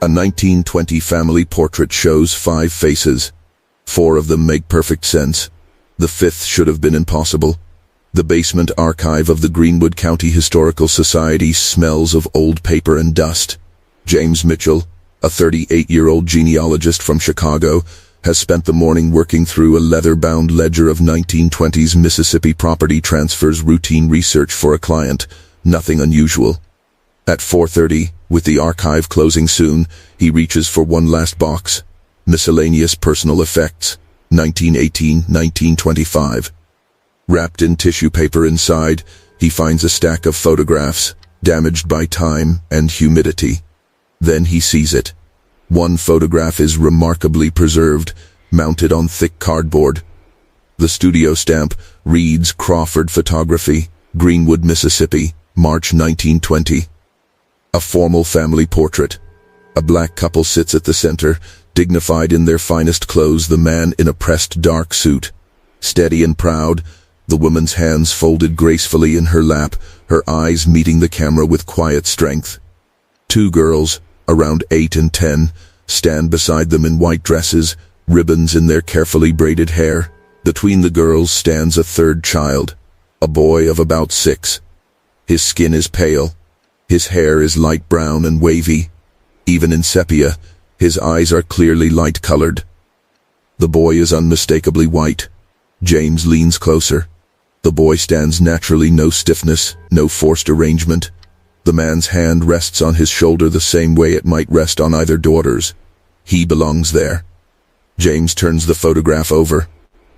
A 1920 family portrait shows 5 faces. 4 of them make perfect sense. The 5th should have been impossible. The basement archive of the Greenwood County Historical Society smells of old paper and dust. James Mitchell, a 38-year-old genealogist from Chicago, has spent the morning working through a leather-bound ledger of 1920s Mississippi property transfers, routine research for a client. Nothing unusual. At 4:30, with the archive closing soon, he reaches for one last box. Miscellaneous personal effects, 1918-1925. Wrapped in tissue paper inside, he finds a stack of photographs, damaged by time and humidity. Then he sees it. One photograph is remarkably preserved, mounted on thick cardboard. The studio stamp reads Crawford Photography, Greenwood, Mississippi, March 1920. A formal family portrait. A black couple sits at the center, dignified in their finest clothes, the man in a pressed dark suit. Steady and proud, the woman's hands folded gracefully in her lap, her eyes meeting the camera with quiet strength. 2 girls, around 8 and 10, stand beside them in white dresses, ribbons in their carefully braided hair. Between the girls stands a 3rd child, a boy of about 6. His skin is pale. His hair is light brown and wavy. Even in sepia, his eyes are clearly light-colored. The boy is unmistakably white. James leans closer. The boy stands naturally, no stiffness, no forced arrangement. The man's hand rests on his shoulder the same way it might rest on either daughter's. He belongs there. James turns the photograph over.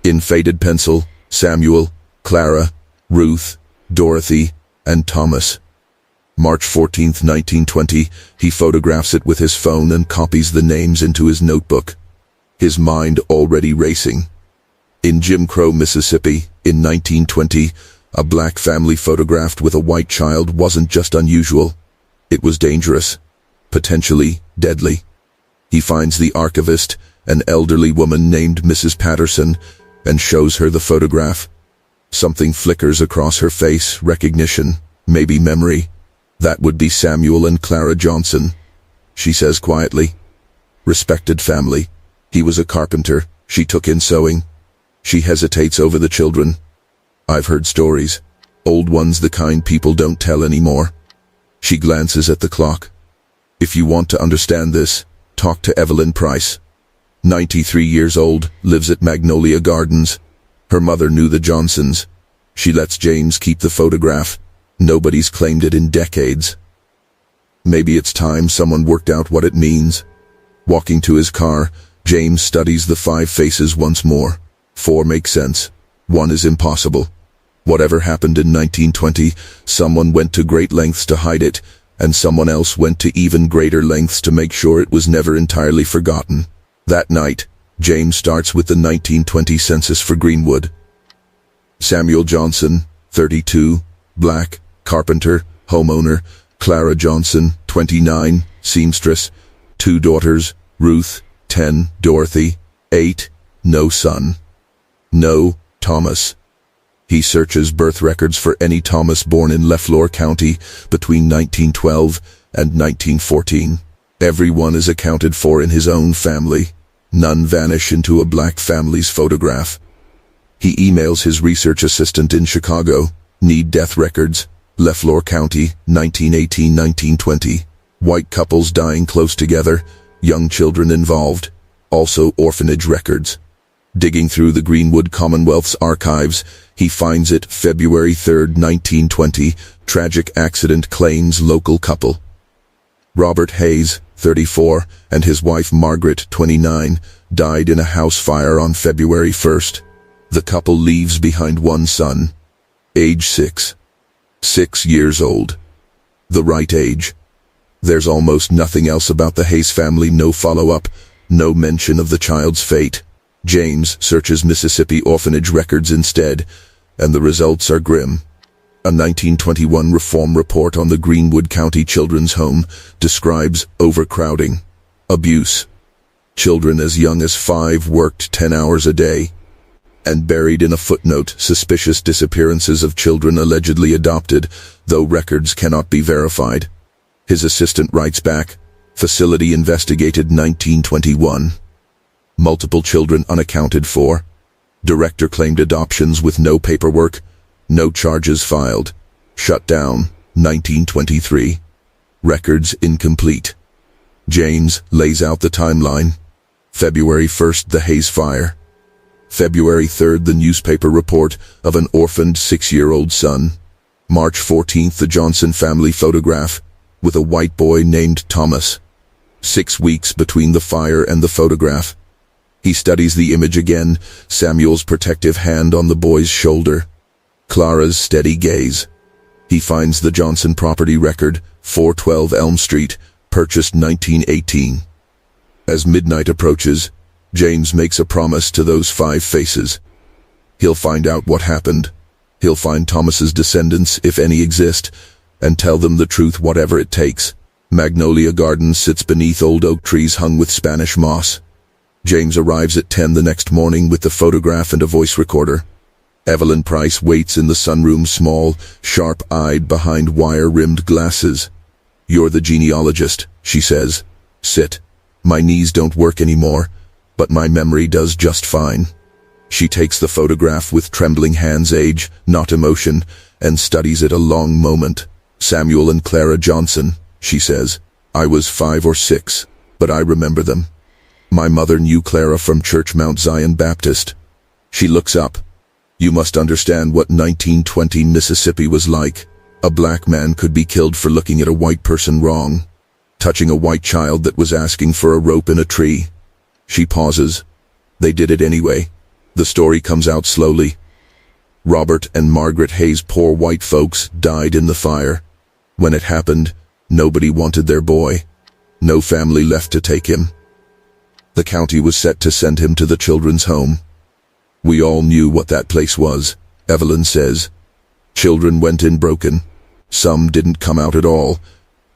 In faded pencil, Samuel, Clara, Ruth, Dorothy, and Thomas. March 14, 1920, he photographs it with his phone and copies the names into his notebook, his mind already racing. In Jim Crow, Mississippi, in 1920, a black family photographed with a white child wasn't just unusual. It was dangerous, potentially deadly. He finds the archivist, an elderly woman named Mrs. Patterson, and shows her the photograph. Something flickers across her face, recognition, maybe memory. That would be Samuel and Clara Johnson, she says quietly. Respected family. He was a carpenter, she took in sewing. She hesitates over the children. I've heard stories, old ones, the kind people don't tell anymore. She glances at the clock. If you want to understand this, talk to Evelyn Price. 93 years old, lives at Magnolia Gardens. Her mother knew the Johnsons. She lets James keep the photograph. Nobody's claimed it in decades. Maybe it's time someone worked out what it means. Walking to his car, James studies the 5 faces once more. 4 make sense. 1 is impossible. Whatever happened in 1920, someone went to great lengths to hide it, and someone else went to even greater lengths to make sure it was never entirely forgotten. That night, James starts with the 1920 census for Greenwood. Samuel Johnson, 32, black, carpenter, homeowner. Clara Johnson, 29, seamstress. 2 daughters, Ruth, 10, Dorothy, 8, no son. No Thomas. He searches birth records for any Thomas born in Leflore County between 1912 and 1914. Everyone is accounted for in his own family. None vanish into a black family's photograph. He emails his research assistant in Chicago. Need death records. Leflore County, 1918-1920. White couples dying close together. Young children involved. Also orphanage records. Digging through the Greenwood Commonwealth's archives, he finds it February 3, 1920, tragic accident claims local couple. Robert Hayes, 34, and his wife Margaret, 29, died in a house fire on February 1st. The couple leaves behind one son, age 6. 6 years old. The right age. There's almost nothing else about the Hayes family, no follow-up, no mention of the child's fate. James searches Mississippi orphanage records instead, and the results are grim. A 1921 reform report on the Greenwood County Children's Home describes overcrowding, abuse. Children as young as 5 worked 10 hours a day. And buried in a footnote, suspicious disappearances of children allegedly adopted, though records cannot be verified. His assistant writes back, Facility investigated 1921. Multiple children unaccounted for. Director claimed adoptions with no paperwork. No charges filed. Shut down 1923. Records incomplete. James lays out the timeline. February 1st, the Hayes fire. February 3rd, the newspaper report of an orphaned 6-year-old son. March 14th, the Johnson family photograph with a white boy named Thomas. 6 weeks between the fire and the photograph. He studies the image again, Samuel's protective hand on the boy's shoulder. Clara's steady gaze. He finds the Johnson property record, 412 Elm Street, purchased 1918. As midnight approaches, James makes a promise to those 5 faces. He'll find out what happened. He'll find Thomas's descendants, if any exist, and tell them the truth whatever it takes. Magnolia Gardens sits beneath old oak trees hung with Spanish moss. James arrives at 10 the next morning with the photograph and a voice recorder. Evelyn Price waits in the sunroom, small, sharp-eyed behind wire-rimmed glasses. "You're the genealogist," she says. "Sit. My knees don't work anymore, but my memory does just fine." She takes the photograph with trembling hands, age, not emotion, and studies it a long moment. "Samuel and Clara Johnson," she says. "I was 5 or 6, but I remember them. My mother knew Clara from Church Mount Zion Baptist." She looks up. "You must understand what 1920 Mississippi was like. A black man could be killed for looking at a white person wrong, touching a white child that was asking for a rope in a tree." She pauses. "They did it anyway." The story comes out slowly. Robert and Margaret Hayes, poor white folks, died in the fire. When it happened, nobody wanted their boy. No family left to take him. The county was set to send him to the children's home. "We all knew what that place was," Evelyn says. "Children went in broken. Some didn't come out at all."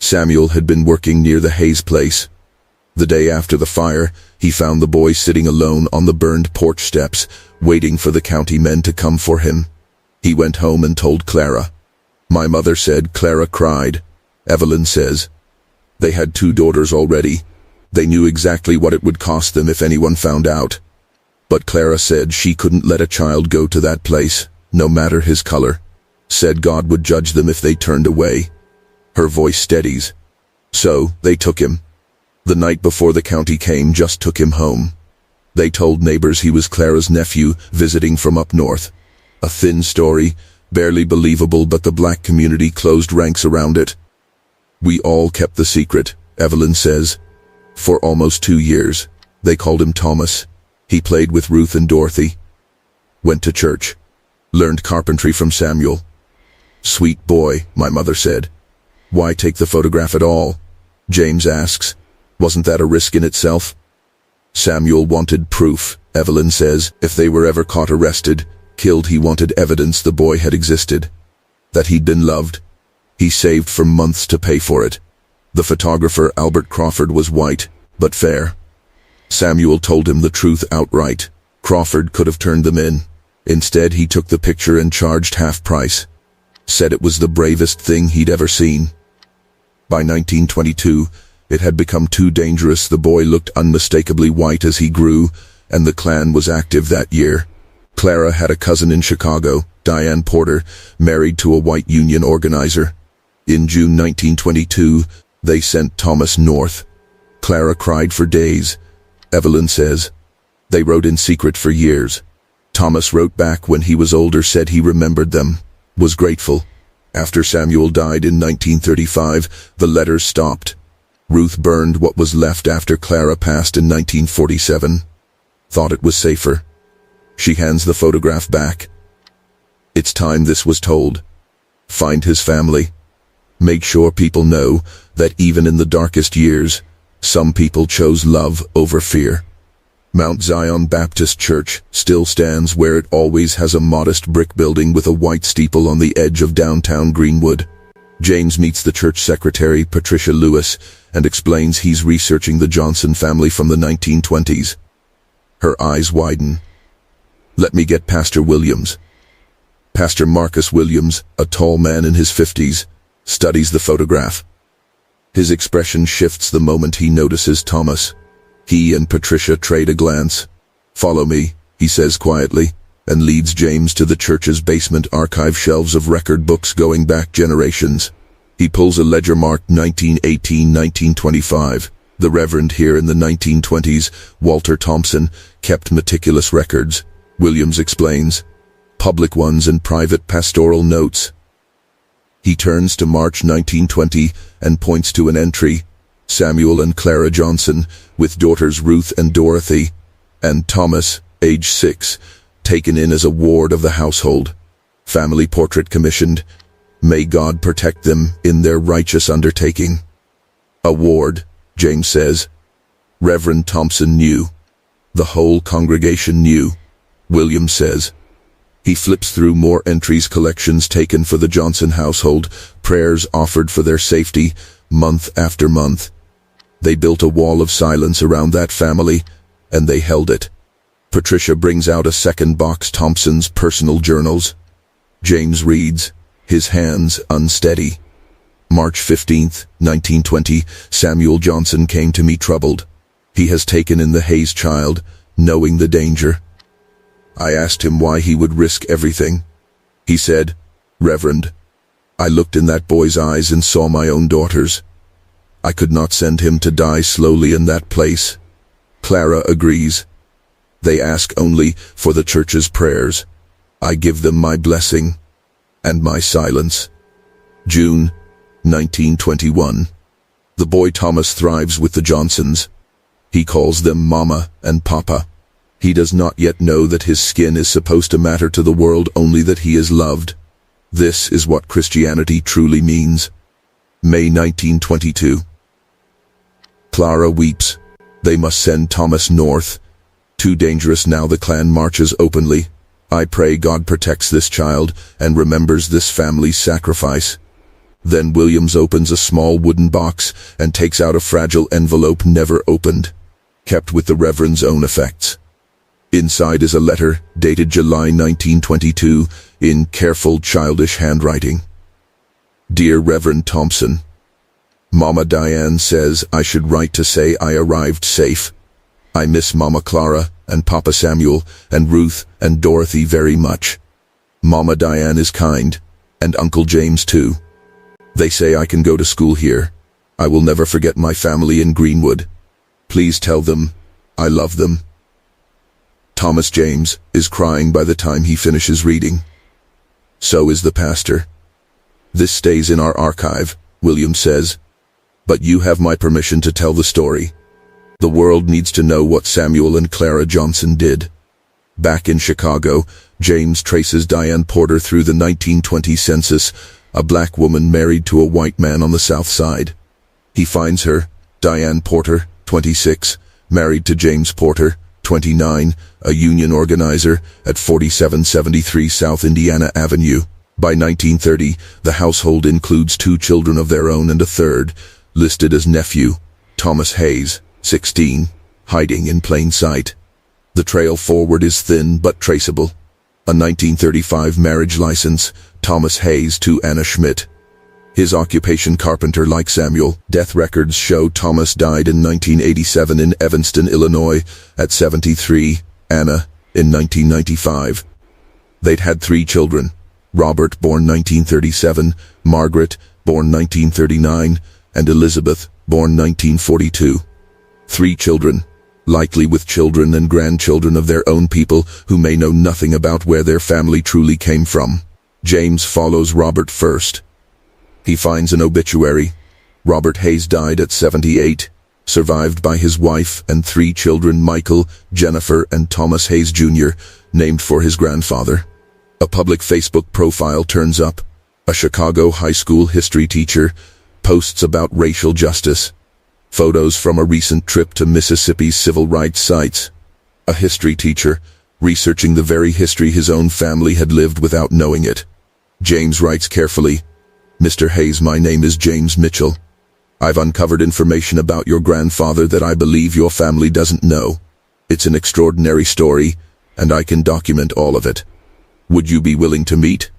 Samuel had been working near the Hayes place. The day after the fire, he found the boy sitting alone on the burned porch steps, waiting for the county men to come for him. He went home and told Clara. "My mother said," Clara cried. Evelyn says, "They had 2 daughters already. They knew exactly what it would cost them if anyone found out. But Clara said she couldn't let a child go to that place, no matter his color. Said God would judge them if they turned away." Her voice steadies. "So, they took him. The night before the county came, just took him home. They told neighbors he was Clara's nephew, visiting from up north. A thin story, barely believable, but the black community closed ranks around it. We all kept the secret," Evelyn says. "For almost 2 years. They called him Thomas. He played with Ruth and Dorothy. Went to church. Learned carpentry from Samuel. Sweet boy," my mother said. "Why take the photograph at all?" James asks. "Wasn't that a risk in itself?" "Samuel wanted proof," Evelyn says. "If they were ever caught, arrested, killed, he wanted evidence the boy had existed. That he'd been loved. He saved for months to pay for it. The photographer, Albert Crawford, was white, but fair. Samuel told him the truth outright. Crawford could have turned them in. Instead, he took the picture and charged half price. Said it was the bravest thing he'd ever seen. By 1922, it had become too dangerous. The boy looked unmistakably white as he grew, and the Klan was active that year. Clara had a cousin in Chicago, Diane Porter, married to a white union organizer. In June 1922, they sent Thomas north. Clara cried for days. Evelyn says, "They wrote in secret for years. Thomas wrote back when he was older, said he remembered them, was grateful. After Samuel died in 1935, the letters stopped. Ruth burned what was left after Clara passed in 1947. Thought it was safer." She hands the photograph back. "It's time this was told. Find his family. Make sure people know that even in the darkest years, some people chose love over fear." Mount Zion Baptist Church still stands where it always has, a modest brick building with a white steeple on the edge of downtown Greenwood. James meets the church secretary, Patricia Lewis, and explains he's researching the Johnson family from the 1920s. Her eyes widen. "Let me get Pastor Williams." Pastor Marcus Williams, a tall man in his 50s, studies the photograph. His expression shifts the moment he notices Thomas. He and Patricia trade a glance. "Follow me," he says quietly, and leads James to the church's basement archive shelves of record books going back generations. He pulls a ledger marked 1918-1925. The Reverend here in the 1920s, Walter Thompson, kept meticulous records. Williams explains. Public ones and private pastoral notes. He turns to March 1920 and points to an entry. Samuel and Clara Johnson, with daughters Ruth and Dorothy, and Thomas, age 6, taken in as a ward of the household. Family portrait commissioned. May God protect them in their righteous undertaking. A ward, James says. Reverend Thompson knew. The whole congregation knew, Williams says. He flips through more entries, collections taken for the Johnson household, prayers offered for their safety, month after month. They built a wall of silence around that family, and they held it. Patricia brings out a second box, Thompson's personal journals. James reads, his hands unsteady. March 15th, 1920, Samuel Johnson came to me troubled. He has taken in the Hayes child, knowing the danger. I asked him why he would risk everything. He said, Reverend, I looked in that boy's eyes and saw my own daughters. I could not send him to die slowly in that place. Clara agrees. They ask only for the church's prayers. I give them my blessing and my silence. June 1921. The boy Thomas thrives with the Johnsons. He calls them Mama and Papa. He does not yet know that his skin is supposed to matter to the world, only that he is loved. This is what Christianity truly means. May 1922. Clara weeps. They must send Thomas north. Too dangerous now. The clan marches openly. I pray God protects this child and remembers this family's sacrifice. Then Williams opens a small wooden box and takes out a fragile envelope never opened, kept with the Reverend's own effects. Inside is a letter dated July 1922 in careful childish handwriting. Dear Reverend Thompson, Mama Diane says I should write to say I arrived safe. I miss Mama Clara and Papa Samuel and Ruth and Dorothy very much. Mama Diane is kind, and Uncle James too. They say I can go to school here. I will never forget my family in Greenwood. Please tell them I love them. Thomas James is crying by the time he finishes reading. So is the pastor. This stays in our archive, Williams says. But you have my permission to tell the story. The world needs to know what Samuel and Clara Johnson did. Back in Chicago, James traces Diane Porter through the 1920 census, a black woman married to a white man on the South Side. He finds her, Diane Porter, 26, married to James Porter, 29, a union organizer, at 4773 South Indiana Avenue. By 1930, the household includes 2 children of their own and a third, listed as nephew, Thomas Hayes, 16, hiding in plain sight. The trail forward is thin but traceable. A 1935 marriage license, Thomas Hayes to Anna Schmidt. His occupation carpenter like Samuel. Death records show Thomas died in 1987 in Evanston, Illinois, at 73, Anna, in 1995. They'd had 3 children, Robert, born 1937, Margaret, born 1939, and Elizabeth, born 1942. 3 children, likely with children and grandchildren of their own people who may know nothing about where their family truly came from. James follows Robert first. He finds an obituary. Robert Hayes died at 78, survived by his wife and 3 children, Michael, Jennifer, and Thomas Hayes Jr., named for his grandfather. A public Facebook profile turns up. A Chicago high school history teacher posts about racial justice. Photos from a recent trip to Mississippi's civil rights sites. A history teacher, researching the very history his own family had lived without knowing it. James writes carefully, Mr. Hayes, my name is James Mitchell. I've uncovered information about your grandfather that I believe your family doesn't know. It's an extraordinary story, and I can document all of it. Would you be willing to meet?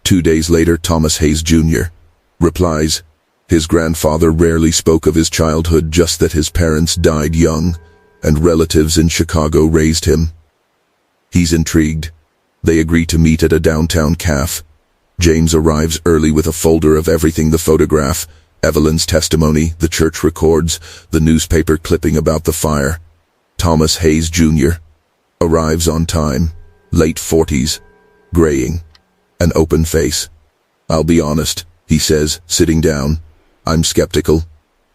2 days later, Thomas Hayes Jr. replies, His grandfather rarely spoke of his childhood, just that his parents died young, and relatives in Chicago raised him. He's intrigued. They agree to meet at a downtown cafe. James arrives early with a folder of everything: the photograph, Evelyn's testimony, the church records, the newspaper clipping about the fire. Thomas Hayes Jr. arrives on time, late 40s, graying, an open face. "I'll be honest," he says, sitting down. "I'm skeptical,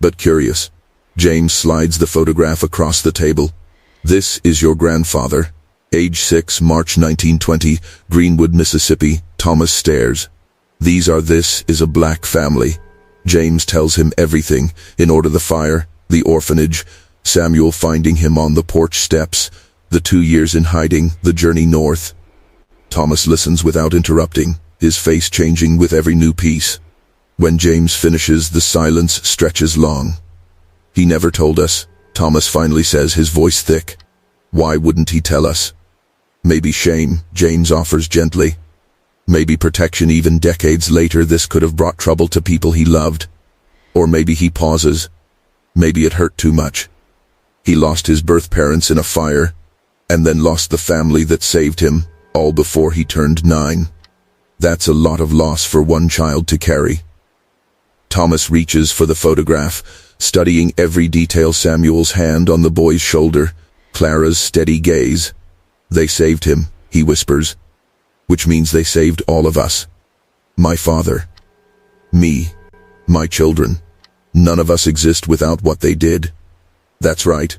but curious." James slides the photograph across the table. "This is your grandfather. Age 6, March 1920, Greenwood, Mississippi." Thomas stares. This is a black family." James tells him everything: in order, the fire, the orphanage, Samuel finding him on the porch steps, the 2 years in hiding, the journey north. Thomas listens without interrupting, his face changing with every new piece. When James finishes, the silence stretches long. "He never told us," Thomas finally says, his voice thick. "Why wouldn't he tell us?" "Maybe shame," James offers gently. "Maybe protection. Even decades later, this could have brought trouble to people he loved." Or maybe he pauses. "Maybe it hurt too much. He lost his birth parents in a fire, and then lost the family that saved him, all before he turned 9. That's a lot of loss for one child to carry." Thomas reaches for the photograph, studying every detail: Samuel's hand on the boy's shoulder, Clara's steady gaze. "They saved him," he whispers. "Which means they saved all of us. My father, me, my children. None of us exist without what they did." "That's right.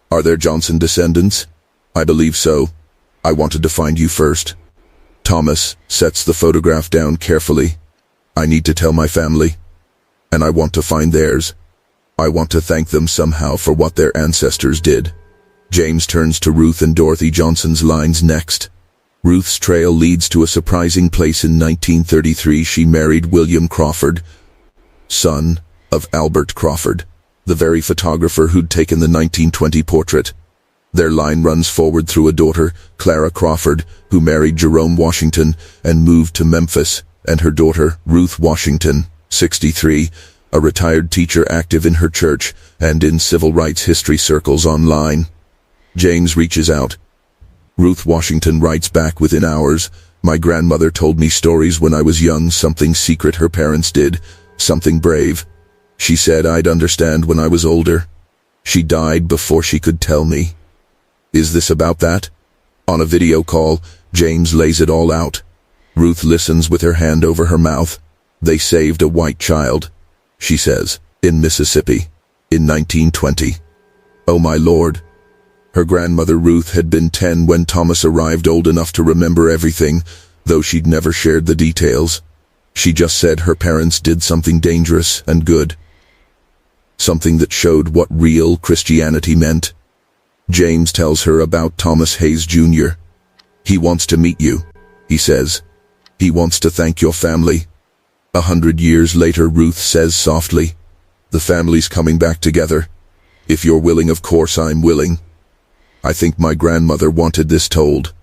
Are there Johnson descendants?" "I believe so. I wanted to find you first." Thomas sets the photograph down carefully. "I need to tell my family, and I want to find theirs. I want to thank them somehow for what their ancestors did." James turns to Ruth and Dorothy Johnson's lines next. Ruth's trail leads to a surprising place. In 1933, she married William Crawford, son of Albert Crawford, the very photographer who'd taken the 1920 portrait. Their line runs forward through a daughter, Clara Crawford, who married Jerome Washington and moved to Memphis, and her daughter, Ruth Washington, 63, a retired teacher active in her church and in civil rights history circles online. James reaches out. Ruth Washington writes back within hours: "My grandmother told me stories when I was young, something secret her parents did, something brave. She said I'd understand when I was older. She died before she could tell me." Is this about that? On a video call, James lays it all out. Ruth listens with her hand over her mouth. "They saved a white child," she says, "in Mississippi, in 1920. Oh my Lord." Her grandmother Ruth had been 10 when Thomas arrived, old enough to remember everything, though she'd never shared the details. She just said her parents did something dangerous and good. Something that showed what real Christianity meant. James tells her about Thomas Hayes Jr. "He wants to meet you," he says. "He wants to thank your family." 100 years later, Ruth says softly, "The family's coming back together. If you're willing, of course I'm willing. I think my grandmother wanted this told."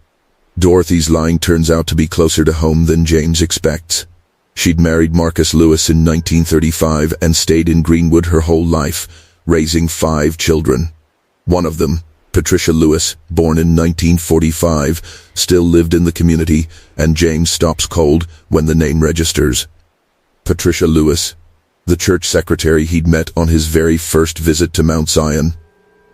Dorothy's line turns out to be closer to home than James expects. She'd married Marcus Lewis in 1935 and stayed in Greenwood her whole life, raising 5 children. One of them, Patricia Lewis, born in 1945, still lived in the community, and James stops cold when the name registers. Patricia Lewis, the church secretary he'd met on his very first visit to Mount Zion.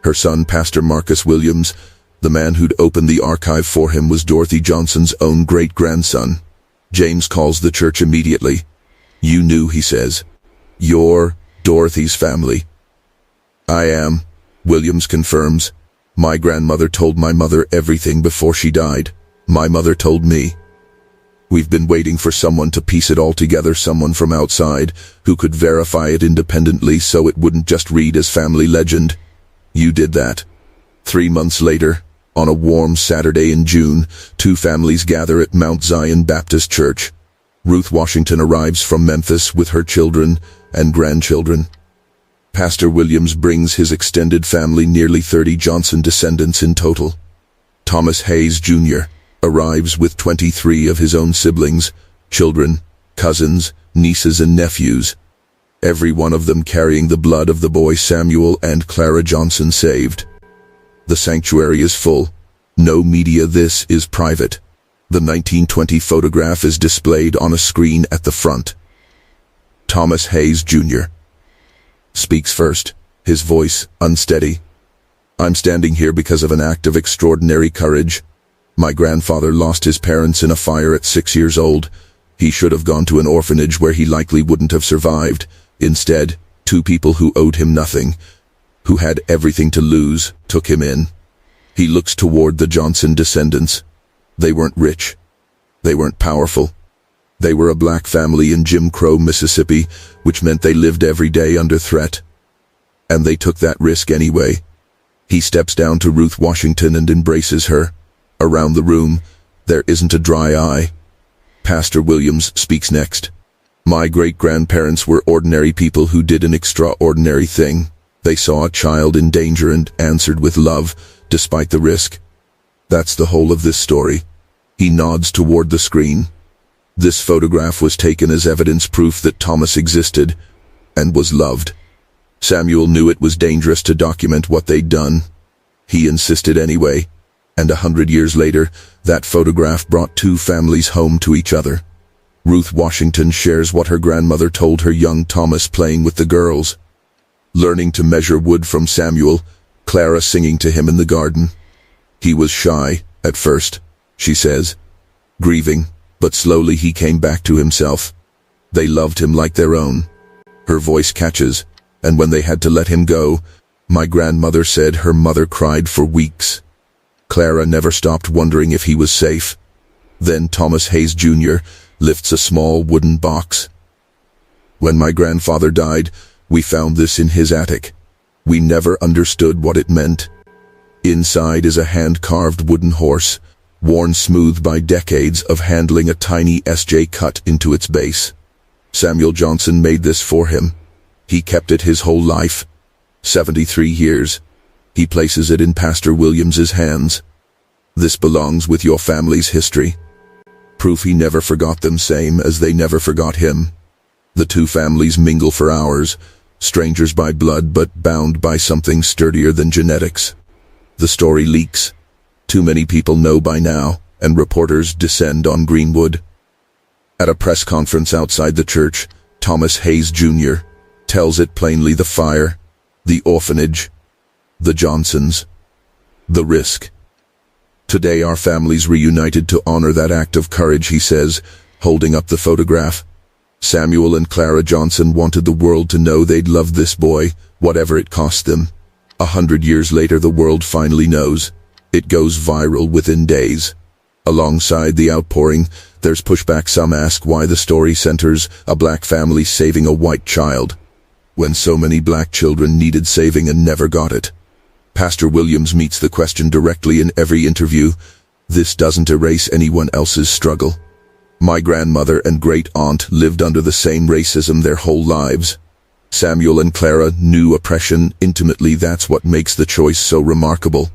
Her son, Pastor Marcus Williams, the man who'd opened the archive for him, was Dorothy Johnson's own great-grandson. James calls the church immediately. "You knew," he says. "You're Dorothy's family." "I am," Williams confirms. "My grandmother told my mother everything before she died. My mother told me." We've been waiting for someone to piece it all together, someone from outside who could verify it independently so it wouldn't just read as family legend. You did that. 3 months later, on a warm Saturday in June, 2 families gather at Mount Zion Baptist Church. Ruth Washington arrives from Memphis with her children and grandchildren. Pastor Williams brings his extended family, nearly 30 Johnson descendants in total. Thomas Hayes Jr. arrives with 23 of his own siblings, children, cousins, nieces and nephews. every one of them carrying the blood of the boy Samuel and Clara Johnson saved. The sanctuary is full. No media, this is private. The 1920 photograph is displayed on a screen at the front. Thomas Hayes Jr. speaks first, his voice unsteady. I'm standing here because of an act of extraordinary courage. My grandfather lost his parents in a fire at 6 years old. He should have gone to an orphanage where he likely wouldn't have survived. Instead, two people who owed him nothing, who had everything to lose, took him in. He looks toward the Johnson descendants. They weren't rich. They weren't powerful. They were a black family in Jim Crow, Mississippi, which meant they lived every day under threat. And they took that risk anyway. He steps down to Ruth Washington and embraces her. Around the room, there isn't a dry eye. Pastor Williams speaks next. My great-grandparents were ordinary people who did an extraordinary thing. They saw a child in danger and answered with love, despite the risk. That's the whole of this story. He nods toward the screen. This photograph was taken as evidence proof that Thomas existed and was loved. Samuel knew it was dangerous to document what they'd done. He insisted anyway, and 100 years later, that photograph brought two families home to each other. Ruth Washington shares what her grandmother told her young Thomas playing with the girls. Learning to measure wood from Samuel, Clara singing to him in the garden. He was shy, at first, she says, grieving, but slowly he came back to himself. They loved him like their own. Her voice catches, and when they had to let him go, my grandmother said her mother cried for weeks. Clara never stopped wondering if he was safe. Then Thomas Hayes Jr. lifts a small wooden box. When my grandfather died, we found this in his attic. We never understood what it meant. Inside is a hand-carved wooden horse, worn smooth by decades of handling a tiny SJ cut into its base. Samuel Johnson made this for him. He kept it his whole life, 73 years. He places it in Pastor Williams's hands. This belongs with your family's history. Proof he never forgot them, same as they never forgot him. The two families mingle for hours, strangers by blood but bound by something sturdier than genetics. The story leaks. Too many people know by now, and reporters descend on Greenwood. At a press conference outside the church, Thomas Hayes Jr. tells it plainly: the fire, the orphanage, the Johnsons, the risk. Today our families reunited to honor that act of courage, he says, holding up the photograph. Samuel and Clara Johnson wanted the world to know they'd love this boy, whatever it cost them. 100 years later the world finally knows. It goes viral within days. Alongside the outpouring, there's pushback. Some ask why the story centers a black family saving a white child, when so many black children needed saving and never got it. Pastor Williams meets the question directly in every interview. This doesn't erase anyone else's struggle. My grandmother and great-aunt lived under the same racism their whole lives. Samuel and Clara knew oppression intimately. That's what makes the choice so remarkable.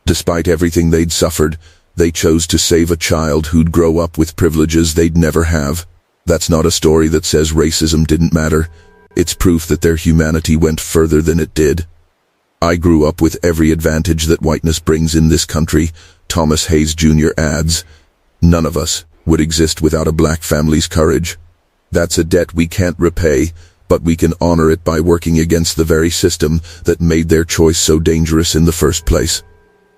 Despite everything they'd suffered, they chose to save a child who'd grow up with privileges they'd never have. That's not a story that says racism didn't matter. It's proof that their humanity went further than it did. I grew up with every advantage that whiteness brings in this country, Thomas Hayes Jr. adds. None of us would exist without a black family's courage. That's a debt we can't repay, but we can honor it by working against the very system that made their choice so dangerous in the first place.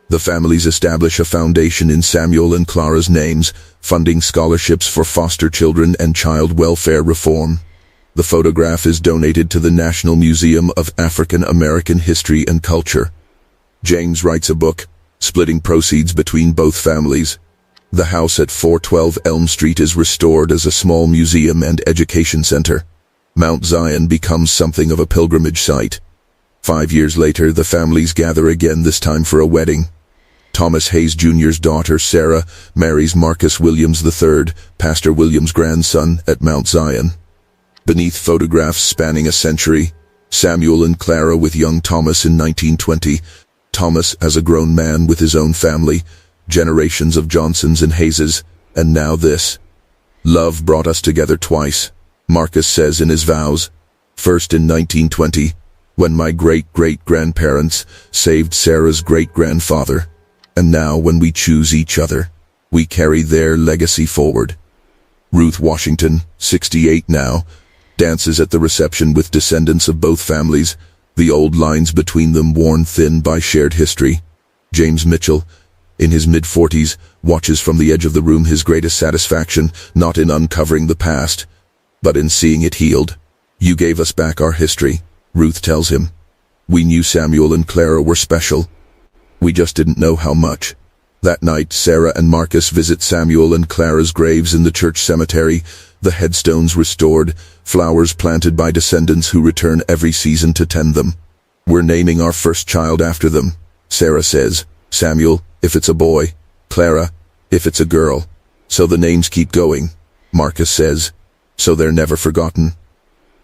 The families establish a foundation in Samuel and Clara's names, funding scholarships for foster children and child welfare reform. The photograph is donated to the National Museum of African American History and Culture. James writes a book, splitting proceeds between both families. The house at 412 Elm Street is restored as a small museum and education center. Mount Zion becomes something of a pilgrimage site. 5 years later, the families gather again, this time for a wedding. Thomas Hayes Jr.'s daughter, Sarah, marries Marcus Williams III, Pastor Williams' grandson, at Mount Zion. Beneath photographs spanning a century, Samuel and Clara with young Thomas in 1920, Thomas as a grown man with his own family, generations of Johnsons and Hayeses, and now this. Love brought us together twice, Marcus says in his vows. First in 1920, when my great-great-grandparents saved Sarah's great-grandfather. And now when we choose each other, we carry their legacy forward. Ruth Washington, 68 now, dances at the reception with descendants of both families, the old lines between them worn thin by shared history. James Mitchell, in his mid-40s, watches from the edge of the room, his greatest satisfaction not in uncovering the past, but in seeing it healed. "You gave us back our history," Ruth tells him. "We knew Samuel and Clara were special. We just didn't know how much." That night, Sarah and Marcus visit Samuel and Clara's graves in the church cemetery, the headstones restored, flowers planted by descendants who return every season to tend them. "We're naming our first child after them," Sarah says. "Samuel, if it's a boy. Clara, if it's a girl. So the names keep going," Marcus says. "So they're never forgotten."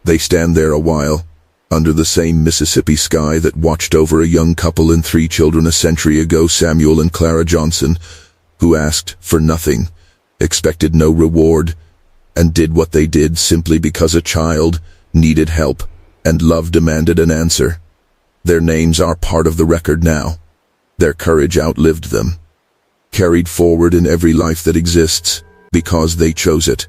They stand there a while, under the same Mississippi sky that watched over a young couple and 3 children a century ago, Samuel and Clara Johnson, who asked for nothing, expected no reward, and did what they did simply because a child needed help, and love demanded an answer. Their names are part of the record now. Their courage outlived them, carried forward in every life that exists, because they chose it.